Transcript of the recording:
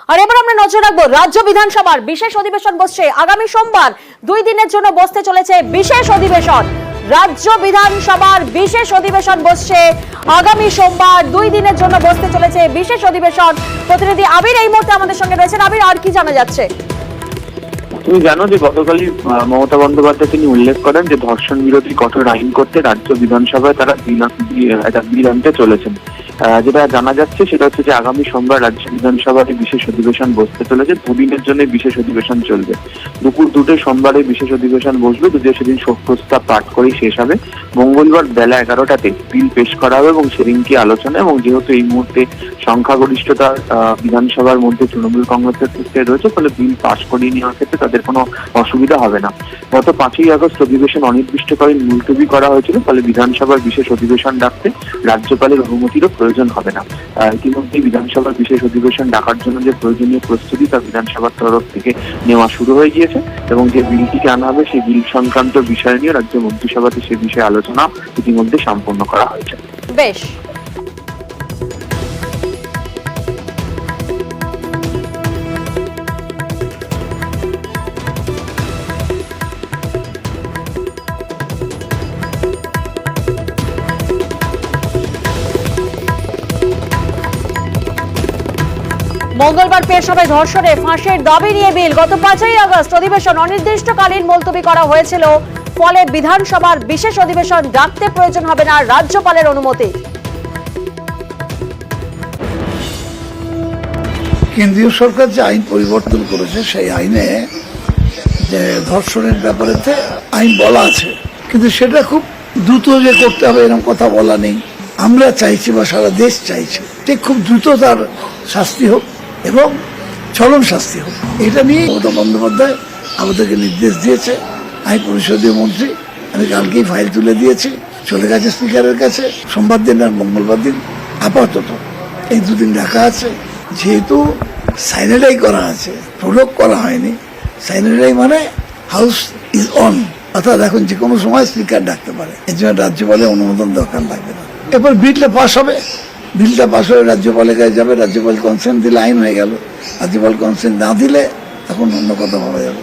আর এবার আমরা নজর রাখবো রাজ্য বিধানসভার বিশেষ অধিবেশন বসছে আগামী সোমবার। 2 দিনের জন্য বসতে চলেছে বিশেষ অধিবেশন। রাজ্য বিধানসভার বিশেষ অধিবেশন বসছে আগামী সোমবার। 2 দিনের জন্য বসতে চলেছে বিশেষ অধিবেশন। প্রতিনিধি আবির এই মুহূর্তে আমাদের সঙ্গে রয়েছেন। আবির, আর কি জানা যাচ্ছে? তুমি জানো যে গতকালই মমতা বন্দ্যোপাধ্যায় তিনি উল্লেখ করেন যে ধর্ষণ বিরোধী কঠোর আইন করতে রাজ্য বিধানসভায় তারা বিল আনতে চলেছেন। যেটা জানা যাচ্ছে সেটা হচ্ছে যে আগামী সোমবার রাজ্য বিধানসভার বিশেষ অধিবেশন বসতে চলেছে। 2 দিনের জন্য বিশেষ অধিবেশন চলবে। দুপুর 2টে সোমবারে বিশেষ অধিবেশন বসবে, যদিও সেদিন শোক প্রস্তাব পাঠ করেই শেষ হবে। মঙ্গলবার বেলা 11টাতে বিল পেশ করা হবে এবং সেদিনকে আলোচনা। এবং যেহেতু এই মুহূর্তে সংখ্যাগরিষ্ঠতা বিধানসভার মধ্যে তৃণমূল কংগ্রেসের ক্ষেত্রে রয়েছে, ফলে বিল পাশ করিয়ে নেওয়ার ক্ষেত্রে তাদের কোনো অসুবিধা হবে না। গত 5ই আগস্ট অধিবেশন অনির্দিষ্টকালীন মুলতবি করা হয়েছিল, ফলে বিধানসভার বিশেষ অধিবেশন ডাকতে রাজ্যপালের অনুমতিরও প্রয়োজন হবে না। ইতিমধ্যে বিধানসভার বিশেষ অধিবেশন ডাকার জন্য যে প্রয়োজনীয় প্রস্তুতি তা বিধানসভার তরফ থেকে নেওয়া শুরু হয়ে গিয়েছে এবং যে বিলটিকে আনা হবে সেই বিল সংক্রান্ত বিষয় নিয়ে রাজ্য মন্ত্রিসভাতে সে বিষয়ে আলোচনা ইতিমধ্যে সম্পন্ন করা হয়েছে। বেশ, মঙ্গলবার পেশ হবে ধর্ষণে ফাঁসির দাবি নিয়ে বিল। গত 5ই আগস্ট অধিবেশন অনির্দিষ্টকালীন মুলতবি করা হয়েছিল, ফলে বিধানসভার বিশেষ অধিবেশন ডাকতে প্রয়োজন হবে না রাজ্যপালের অনুমতি। কেন্দ্রীয় সরকার যে আইন পরিবর্তন করেছে সেই আইনে যে ধর্ষণের ব্যাপারে আইন বলা আছে, কিন্তু সেটা খুব দ্রুত যে করতে হবে এরকম কথা বলা নেই। আমরা চাইছি বা সারা দেশ চাইছে ঠিক খুব দ্রুত তার শাস্তি হোক এবং চরম শাস্তি হোক। এটা নিয়ে মমতা বন্দ্যোপাধ্যায় আমাদেরকে নির্দেশ দিয়েছে। আইন পরিষদীয় মন্ত্রী, আমি কালকেই ফাইল তুলে দিয়েছি, চলে গেছে স্পিকারের কাছে। সোমবার দিন আর মঙ্গলবার দিন আপাতত এই 2 দিন রাখা আছে। যেহেতু সাইনেডাই করা আছে, প্রয়োগ করা হয়নি। সাইনেডাই মানে হাউস ইজ অন, অর্থাৎ এখন যে কোনো সময় স্পিকার ডাকতে পারে। এর জন্য রাজ্যপালের অনুমোদন দরকার লাগবে না। এরপর বিলটা পাস হবে, বিলটা পাস হয়ে রাজ্যপালের কাছে যাবে, রাজ্যপাল কনসেন্ট দিলে আইন হয়ে গেল। রাজ্যপাল কনসেন্ট না দিলে তখন অন্য কথা ভাবা যাবে।